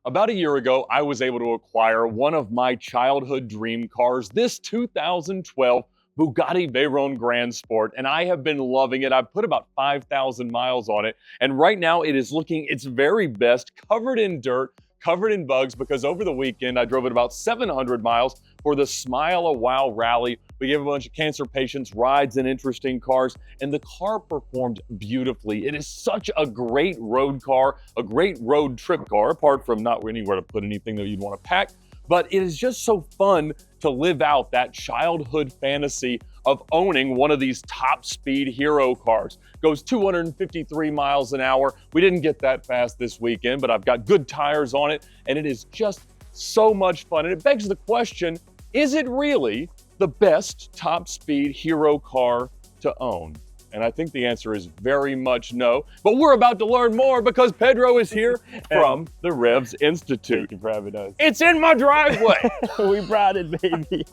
About a year ago, I was able to acquire one of my childhood dream cars, this 2012 Bugatti Veyron Grand Sport, and I have been loving it. I've put about 5,000 miles on it, and right now it is looking its very best, covered in dirt, covered in bugs, because over the weekend I drove it about 700 miles for the Smile a Wow rally. We gave a bunch of cancer patients rides in interesting cars, and the car performed beautifully. It is such a great road car, a great road trip car, apart from not anywhere to put anything that you'd want to pack. But it is just so fun to live out that childhood fantasy of owning one of these top speed hero cars. Goes 253 miles an hour. We didn't get that fast this weekend, but I've got good tires on it, and it is just so much fun. And it begs the question, is it really the best top speed hero car to own? And I think the answer is very much no. But we're about to learn more because Pedro is here from the Revs Institute. Thank you for having us. It's in my driveway. We brought it, baby.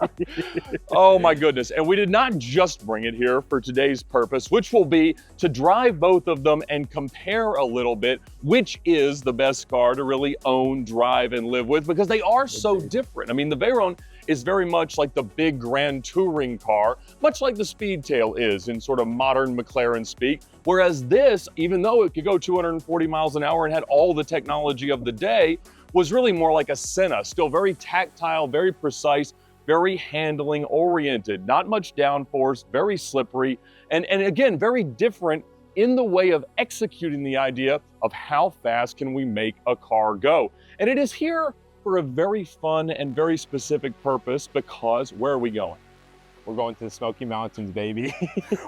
Oh my goodness. And we did not just bring it here for today's purpose, which will be to drive both of them and compare a little bit which is the best car to really own, drive, and live with, because they are so different. I mean, the Veyron is very much like the big grand touring car, much like the Speedtail is in sort of modern McLaren speak. Whereas this, even though it could go 240 miles an hour and had all the technology of the day, was really more like a Senna, still very tactile, very precise, very handling oriented, not much downforce, very slippery, and again, very different in the way of executing the idea of how fast can we make a car go. And it is here for a very fun and very specific purpose, because where are we going? We're going to the Smoky Mountains, baby.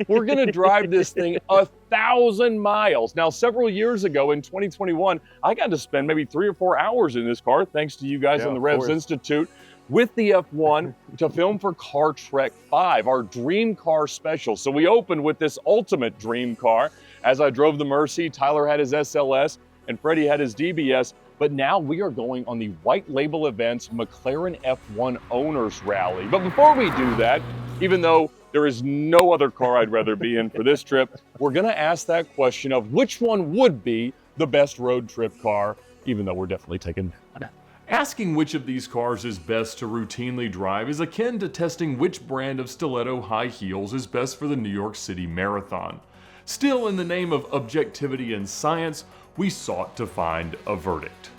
We're gonna drive this thing 1,000 miles. Now, several years ago in 2021, I got to spend maybe 3 or 4 hours in this car, thanks to you guys in the Revs Institute, with the F1 to film for Car Trek 5, our dream car special. So we opened with this ultimate dream car. As I drove the Mercy, Tyler had his SLS, and Freddie had his DBS. But now we are going on the White Label Events McLaren F1 Owners Rally. But before we do that, even though there is no other car I'd rather be in for this trip, we're gonna ask that question of which one would be the best road trip car, even though we're definitely taking that. Asking which of these cars is best to routinely drive is akin to testing which brand of stiletto high heels is best for the New York City Marathon. Still, in the name of objectivity and science, we sought to find a verdict.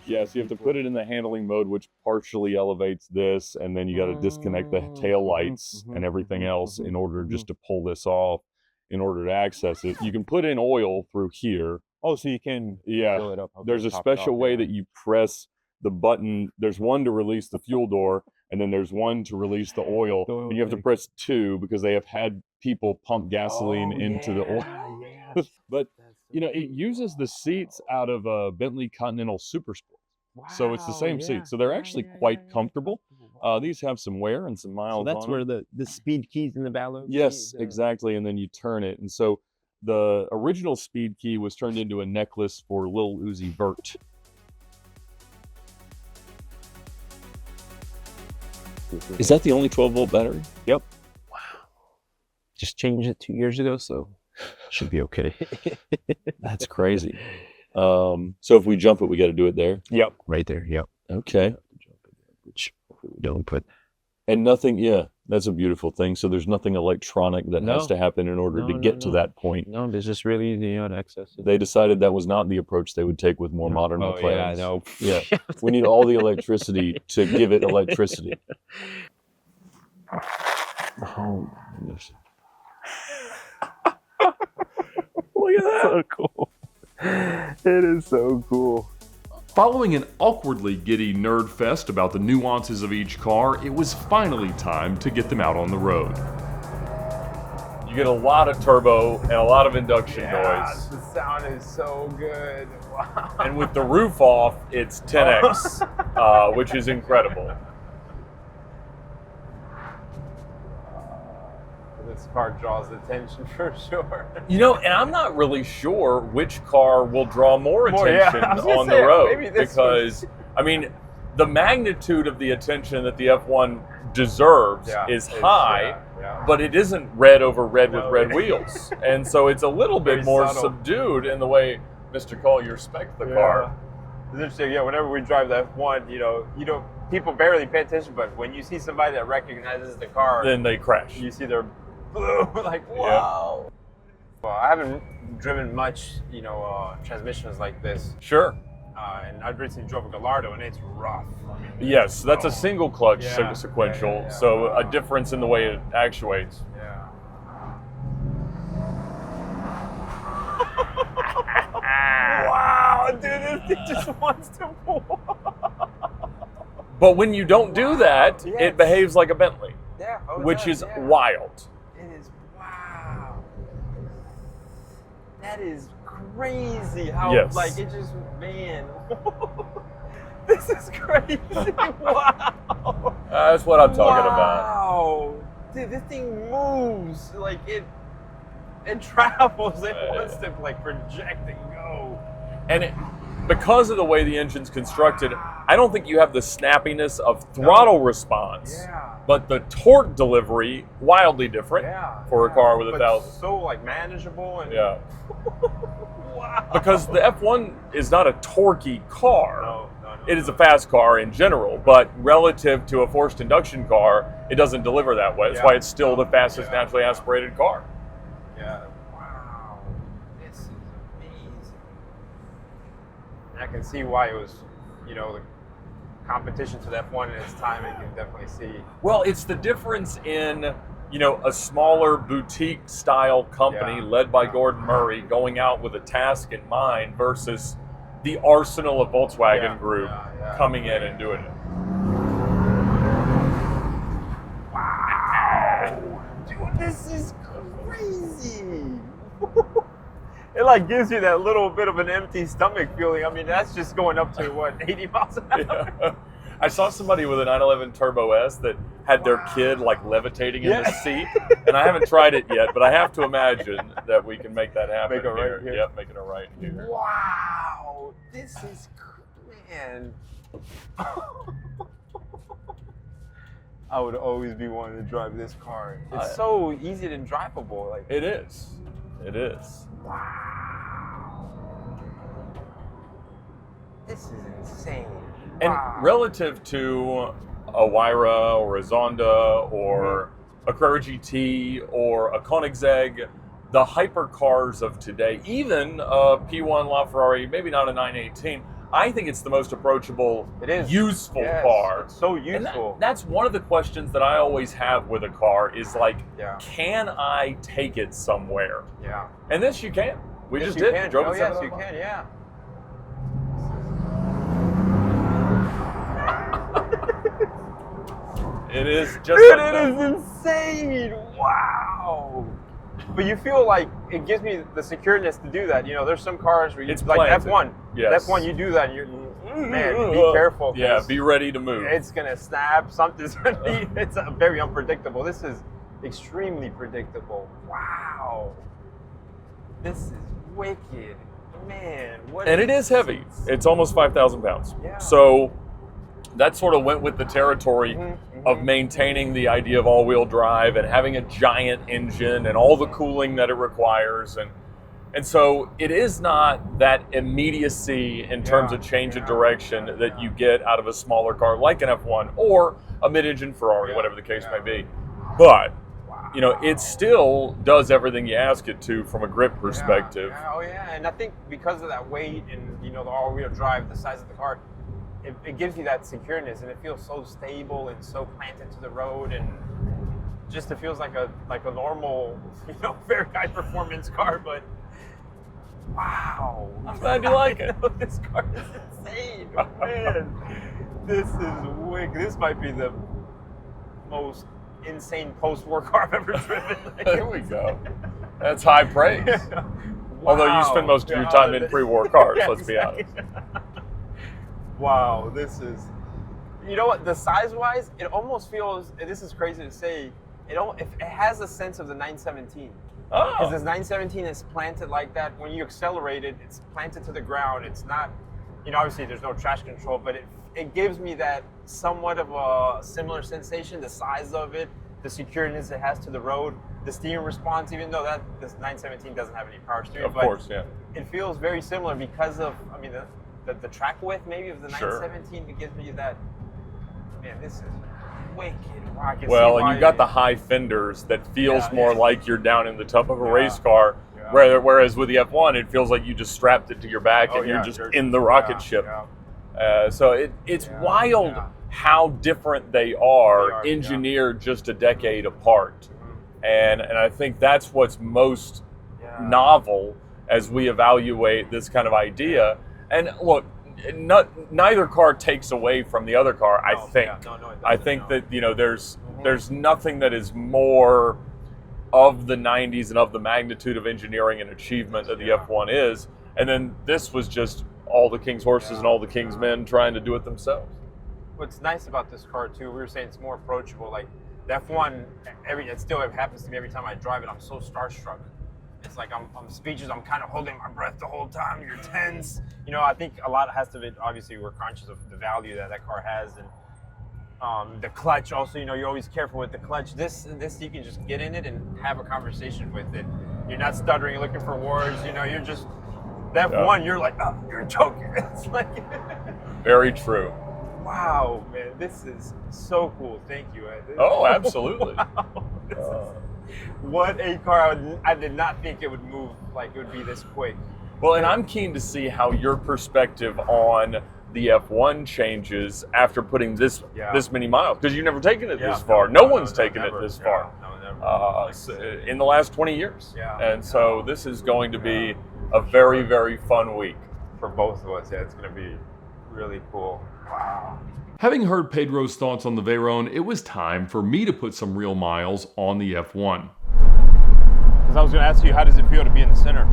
Yes, you have to put it in the handling mode, which partially elevates this, and then you got to disconnect the tail lights and everything else in order just to pull this off, in order to access it. You can put in oil through here. Oh, so you can fill it up. Okay, there's a special way that you press the button. There's one to release the fuel door, and then there's one to release the oil. And you have to press 2 because they have had people pump gasoline into the oil. Yeah. But you know, it uses the seats out of a Bentley Continental Super Sport. Wow, so it's the same seat. So they're actually quite comfortable. These have some wear and some miles on them. So that's where the speed key's in the ballot? Yes, exactly. And then you turn it. And so the original speed key was turned into a necklace for Lil Uzi Vert. Is that the only 12-volt battery? Yep. Wow. Just changed it 2 years ago, so should be okay. That's crazy. So if we jump it, we got to do it there? Yep. Right there, yep. Okay. Which we don't put. And nothing, that's a beautiful thing. So there's nothing electronic that has to happen in order to get to that point. No, it's just really easy to access it. They decided that was not the approach they would take with more modern McLarens. Yeah, I know. Yeah, we need all the electricity to give it electricity. Oh, goodness. Look at that. So cool. It is so cool. Following an awkwardly giddy nerd fest about the nuances of each car, it was finally time to get them out on the road. You get a lot of turbo and a lot of induction noise. The sound is so good. Wow. And with the roof off, it's 10x, which is incredible. This car draws attention for sure. You know, and I'm not really sure which car will draw more attention on the road, because, I mean, the magnitude of the attention that the F1 deserves is high, but it isn't red over red with red wheels. And so it's a little bit more subdued in the way Mr. Collier specced the car. interesting. Yeah, whenever we drive the F1, people barely pay attention, but when you see somebody that recognizes the car, Then they crash. you see their blue, like, wow. Well, I haven't driven much, transmissions like this. Sure. And I've recently drove a Gallardo, and it's rough. Yes, that's a single clutch Yeah. sequential, Yeah. so a difference in the way it actuates. Yeah. Wow, dude, this thing just wants to pull. But when you don't do that, Yes. it behaves like a Bentley, Yeah. Oh, it which does, is yeah. wild. It is, wow. That is crazy how, Yes. like, it just, man. This is crazy. Wow. That's what I'm talking about. Wow. Dude, this thing moves. Like, it travels. It wants to, like, project and go. And because of the way the engine's constructed, I don't think you have the snappiness of throttle response. Yeah. But the torque delivery, wildly different for a car with But 1,000. so, like, manageable. And Yeah. wow. Because the F1 is not a torquey car. No. It is a fast car in general, but relative to a forced induction car, it doesn't deliver that way. That's why it's still the fastest naturally aspirated car. Yeah. Wow. This is amazing. And I can see why it was, the competition to the F1 in its time. You can definitely see. Well, it's the difference in, a smaller boutique style company led by Gordon Murray going out with a task in mind versus the arsenal of Volkswagen Group coming in and doing it. Wow. Dude, this is crazy. It like gives you that little bit of an empty stomach feeling. I mean, that's just going up to what, 80 miles an hour? Yeah. I saw somebody with a 911 Turbo S that had their kid like levitating in the seat, and I haven't tried it yet, but I have to imagine that we can make that happen. Make it right here. Yep, making it right here. Wow, this is, man. I would always be wanting to drive this car. It's so easy and drivable. Like, it is. It is. wow. This is insane. And Wow. relative to a Wyra or a Zonda or a Carrera GT or a Koenigsegg, the hypercars of today, even a P1 LaFerrari, maybe not a 918, I think it's the most approachable, useful car. It's so And useful. that's one of the questions that I always have with a car is like, can I take it somewhere? Yeah. And this you can. We Yes, just you did. can. Drove Oh, it yes, 7 you miles. can, yeah. It is just Dude, like it is insane. Wow. But you feel like it gives me the secureness to do that. There's some cars where you, It's like planted. F1. Yes. F1, you do that, and you're, man, be careful. Yeah, 'cause be ready to move. it's gonna snap. Something's gonna be. It's very unpredictable. This is extremely predictable. Wow. This is wicked, man. What? And it is heavy. It's almost 5,000 pounds. Yeah. So that sort of went with the territory of maintaining the idea of all-wheel drive and having a giant engine and all the cooling that it requires. And so it is not that immediacy in terms of change of direction that you get out of a smaller car like an F1 or a mid-engine Ferrari, whatever the case may be. But, it still does everything you ask it to from a grip perspective. Yeah. Oh, yeah. And I think because of that weight and, the all-wheel drive, the size of the car, it gives you that secureness, and it feels so stable and so planted to the road, and just it feels like a normal, very high performance car. But wow, I'm glad you like it. This car is insane, man. This is wicked. This might be the most insane post-war car I've ever driven. There we go. That's high praise. Although you spend most of your time in pre-war cars, let's be honest. Wow, this is, you know what, the size-wise, it almost feels, and this is crazy to say, it has a sense of the 917. Because this 917 is planted like that. When you accelerate it, it's planted to the ground. It's not, obviously there's no traction control, but it gives me that somewhat of a similar sensation, the size of it, the secureness it has to the road, the steering response, even though this 917 doesn't have any power steering. Of course, yeah. It feels very similar because of, the track width maybe of the Sure. 917 that gives me that. Man, this is wicked. Wow, I can see Well, why and you got the high fenders that feels Yeah, more yeah. like you're down in the tub of a Yeah. race car, Yeah. whereas with the F1, it feels like you just strapped it to your back Oh, and you're yeah, just you're- in the rocket yeah, ship. yeah. So it's Yeah, wild yeah. how different they are, They are, engineered just a decade apart. And I think that's what's most Yeah. novel as we evaluate this kind of idea. And look, neither car takes away from the other car, I No, think. yeah, no, it I doesn't, think no. that, there's nothing that is more of the 90s and of the magnitude of engineering and achievement that the Yeah. F1 is. And then this was just all the king's horses Yeah. and all the king's men trying to do it themselves. What's nice about this car too, we were saying it's more approachable. Like the F1, it still happens to me every time I drive it. I'm so starstruck. It's like I'm speechless. I'm kind of holding my breath the whole time. You're tense. I think a lot has to be, obviously we're conscious of the value that car has, and the clutch also. You're always careful with the clutch. This you can just get in it and have a conversation with it. You're not stuttering, looking for words. You're just that F1. You're like, oh, you're joking. It's like Very true. wow, man, this is so cool. Thank you, Ed. Oh, absolutely. Wow, this is, what a car. I did not think it would move like it would be this quick. Well, and I'm keen to see how your perspective on the F1 changes after putting this many miles, because you've never taken it this far. No one's taken it this far. No, never. In the last 20 years. Yeah. And so this is going to be a very, very fun week. For both of us, it's going to be really cool. Wow. Having heard Pedro's thoughts on the Veyron, it was time for me to put some real miles on the F1. Because I was going to ask you, how does it feel to be in the center?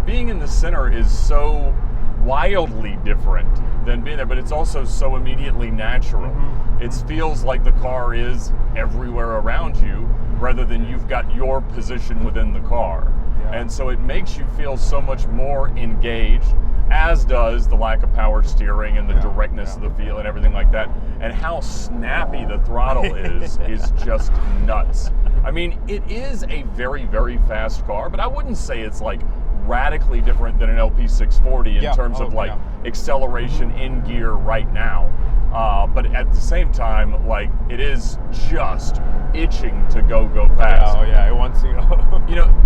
Being in the center is so wildly different than being there, but it's also so immediately natural. Mm-hmm. It feels like the car is everywhere around you rather than you've got your position within the car. Yeah. And so it makes you feel so much more engaged, as does the lack of power steering and the directness of the feel and everything like that. And how snappy the throttle is just nuts. I mean, it is a very, very fast car, but I wouldn't say it's like radically different than an LP640 in terms of acceleration in gear right now. But at the same time, like, it is just itching to go fast. Oh yeah, it wants to go.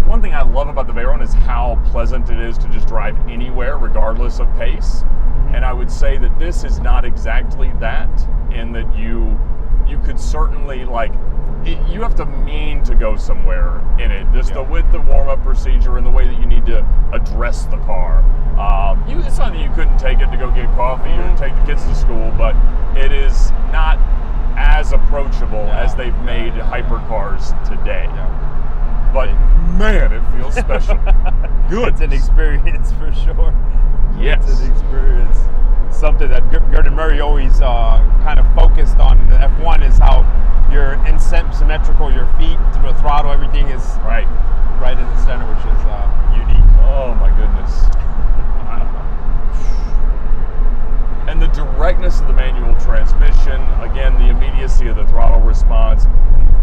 One thing I love about the Veyron is how pleasant it is to just drive anywhere, regardless of pace. And I would say that this is not exactly that, in that you could certainly, you have to mean to go somewhere in it. Just with the warm-up procedure and the way that you need to address the car. It's not that you couldn't take it to go get coffee or take the kids to school, but it is not as approachable as they've made hypercars today. But man, it feels special. Good. It's an experience for sure. Yes. It's an experience. Something that Gordon Murray always kind of focused on. The F1 is how you're symmetrical, your feet, the throttle, everything is right in the center, which is unique. Oh my goodness. And the directness of the manual transmission, again, the immediacy of the throttle response,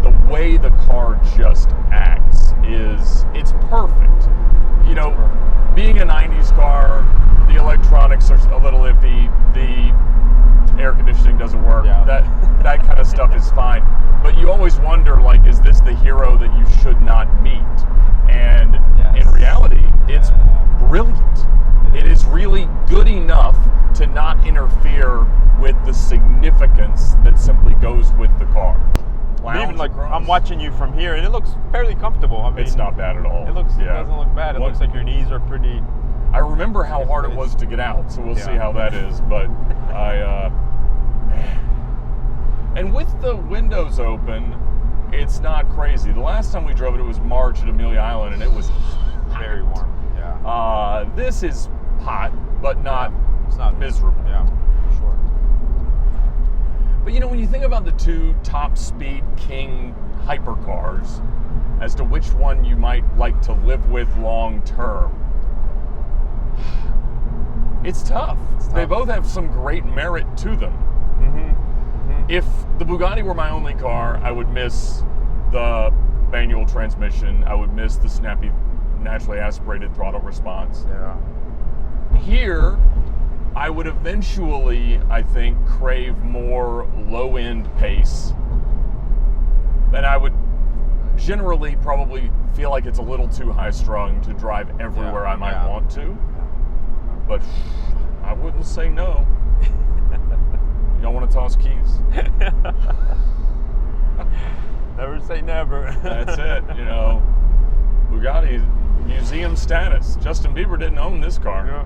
the way the car just acts it's perfect. Being a 90s car, the electronics are a little iffy, the air conditioning doesn't work, that kind of stuff is fine. But you always wonder, is this the hero that you should not meet? And in reality, it's brilliant. It is really good enough to not interfere with the significance that simply goes with the car. Even I'm watching you from here, and it looks fairly comfortable. I mean, it's not bad at all. It doesn't look bad. It looks like your knees are pretty. I remember how hard it was to get out, so we'll see how that is. But and with the windows open, it's not crazy. The last time we drove it, it was March at Amelia Island, and it was very warm. Yeah. This is hot, but it's not miserable. Yeah, for sure. But when you think about the two top speed king hypercars, as to which one you might like to live with long term, it's tough. They both have some great merit to them. If the Bugatti were my only car, I would miss the manual transmission. I would miss the snappy, naturally aspirated throttle response. Yeah. here, I would eventually, I think, crave more low-end pace. And I would generally probably feel like it's a little too high-strung to drive everywhere I might want to. But I wouldn't say no. Y'all want to toss keys? Never say never. That's it, you know. Bugatti, museum status. Justin Bieber didn't own this car. Yeah.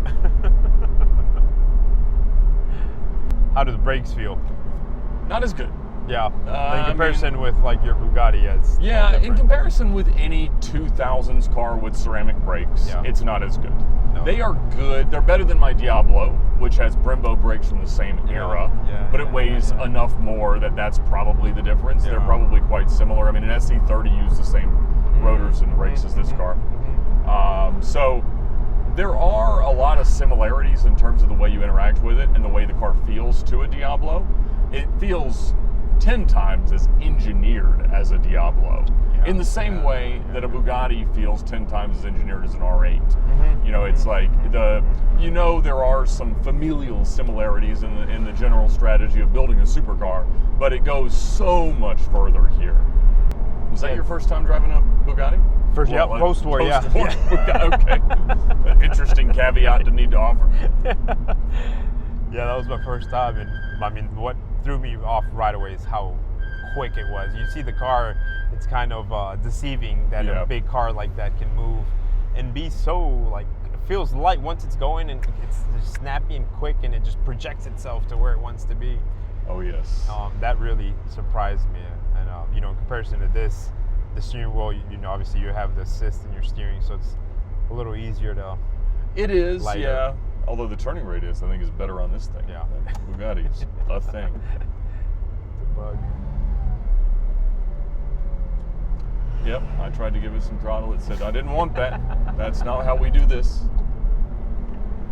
How do the brakes feel? Not as good. Yeah, in comparison with like your Bugatti, it's yeah. In comparison with any 2000s car with ceramic brakes, it's not as good. No. They are good. They're better than my Diablo, which has Brembo brakes from the same era, but it weighs enough more that that's probably the difference. They're probably quite similar. I mean, an SC30 used the same rotors and brakes as this car. So there are a lot of similarities in terms of the way you interact with it and the way the car feels to a Diablo. It feels 10 times as engineered as a Diablo, in the same way that a Bugatti feels 10 times as engineered as an R8. You know, it's like there are some familial similarities in the general strategy of building a supercar, but it goes so much further here. Was that your first time driving a Bugatti? First, post-war, yeah. Okay. Interesting caveat to need to offer. Yeah, that was my first time, and I mean, what threw me off right away is how quick it was. You see the car, it's kind of deceiving that a big car like that can move and be so, like, it feels light once it's going, and it's just snappy and quick, and it just projects itself to where it wants to be. Oh, yes. That really surprised me, and you know, in comparison to this, the steering wheel, you know, obviously you have the assist in your steering, so it's a little easier to. It is, yeah. Although the turning radius, I think, is better on this thing. Yeah. Bugatti's a thing. It's a bug. Yep, I tried to give it some throttle. It said, I didn't want that. That's not how we do this.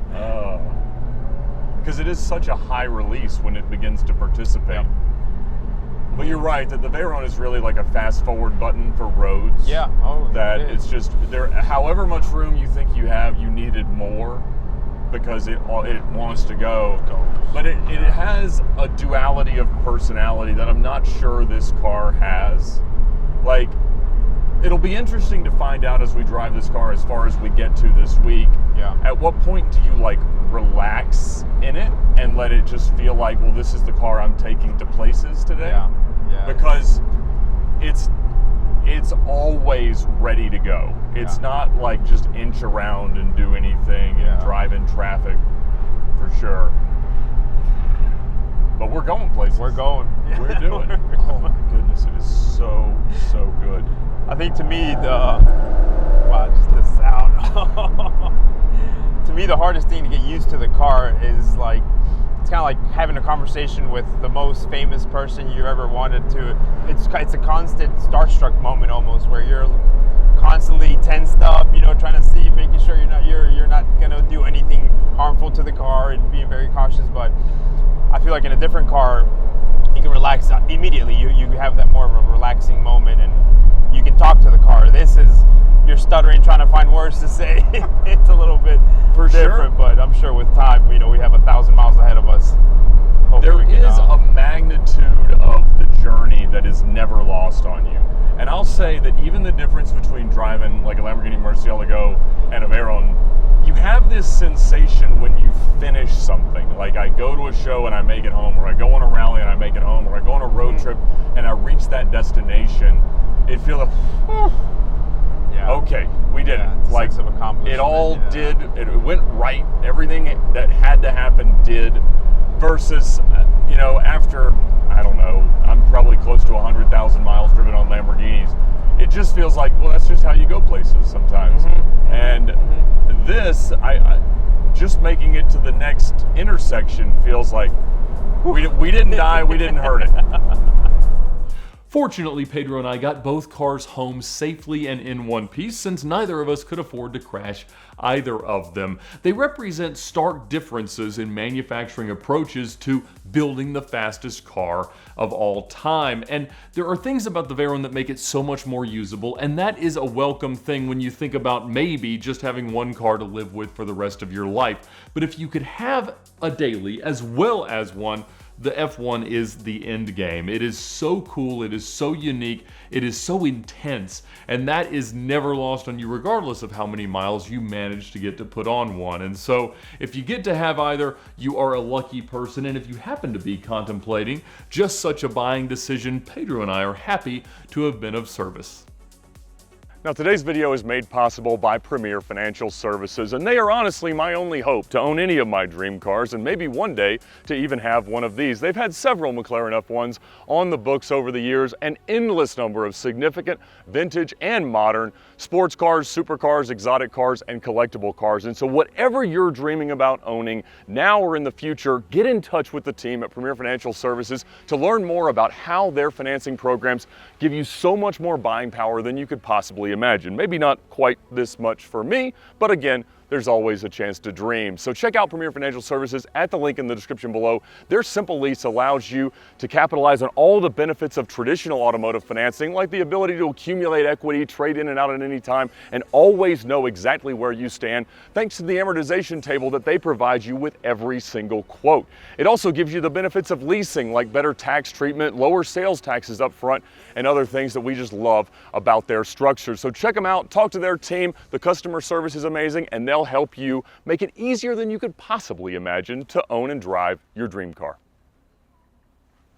Because it is such a high release when it begins to participate. But you're right that the Veyron is really like a fast forward button for roads. Yeah. That it's just there. However much room you think you have, you needed more because it wants to go. But it has a duality of personality that I'm not sure this car has. Like, it'll be interesting to find out as we drive this car, as far as we get to this week. Yeah. At what point do you like relax in it and let it just feel like, well, this is the car I'm taking to places today? Yeah. Because it's always ready to go. It's not like just inch around and do anything and drive in traffic, for sure. But we're going places. We're going. We're doing it. Oh my goodness, it is so good. I think to me just the sound. To me, the hardest thing to get used to the car is like, it's kind of like having a conversation with the most famous person you ever wanted to. It's a constant starstruck moment almost, where you're constantly tensed up, you know, trying to see, making sure you're not gonna do anything harmful to the car and being very cautious. But I feel like in a different car, you can relax immediately. You have that more of a relaxing moment, and you can talk to the car. This is, you're stuttering, trying to find words to say. It's a little bit different, but I'm sure with time, you know, we have 1,000 miles ahead of us. Hopefully there is a magnitude of the journey that is never lost on you. And I'll say that even the difference between driving like a Lamborghini Murcielago and a Veyron, you have this sensation when you finish something. Like, I go to a show and I make it home, or I go on a rally and I make it home, or I go on a road trip and I reach that destination. It feels like, okay, we did it. Like, sense of accomplishment, it all did, it went right. Everything that had to happen did. Versus, you know, after, I don't know, I'm probably close to 100,000 miles driven on Lamborghinis. It just feels like, well, that's just how you go places sometimes. And this, I just making it to the next intersection feels like we didn't die, we didn't hurt it. Fortunately, Pedro and I got both cars home safely and in one piece, since neither of us could afford to crash either of them. They represent stark differences in manufacturing approaches to building the fastest car of all time. And there are things about the Veyron that make it so much more usable, and that is a welcome thing when you think about maybe just having one car to live with for the rest of your life. But if you could have a daily as well as one, the F1 is the end game. It is so cool, it is so unique, it is so intense, and that is never lost on you regardless of how many miles you manage to get to put on one. And so if you get to have either, you are a lucky person, and if you happen to be contemplating just such a buying decision, Pedro and I are happy to have been of service. Now, today's video is made possible by Premier Financial Services, and they are honestly my only hope to own any of my dream cars, and maybe one day to even have one of these. They've had several McLaren F1s on the books over the years, an endless number of significant vintage and modern sports cars, supercars, exotic cars, and collectible cars. And so whatever you're dreaming about owning now or in the future, get in touch with the team at Premier Financial Services to learn more about how their financing programs give you so much more buying power than you could possibly imagine. Maybe not quite this much for me, but again, there's always a chance to dream. So check out Premier Financial Services at the link in the description below. Their simple lease allows you to capitalize on all the benefits of traditional automotive financing, like the ability to accumulate equity, trade in and out at any time, and always know exactly where you stand, thanks to the amortization table that they provide you with every single quote. It also gives you the benefits of leasing, like better tax treatment, lower sales taxes up front, and other things that we just love about their structure. So check them out, talk to their team. The customer service is amazing, and they'll help you make it easier than you could possibly imagine to own and drive your dream car.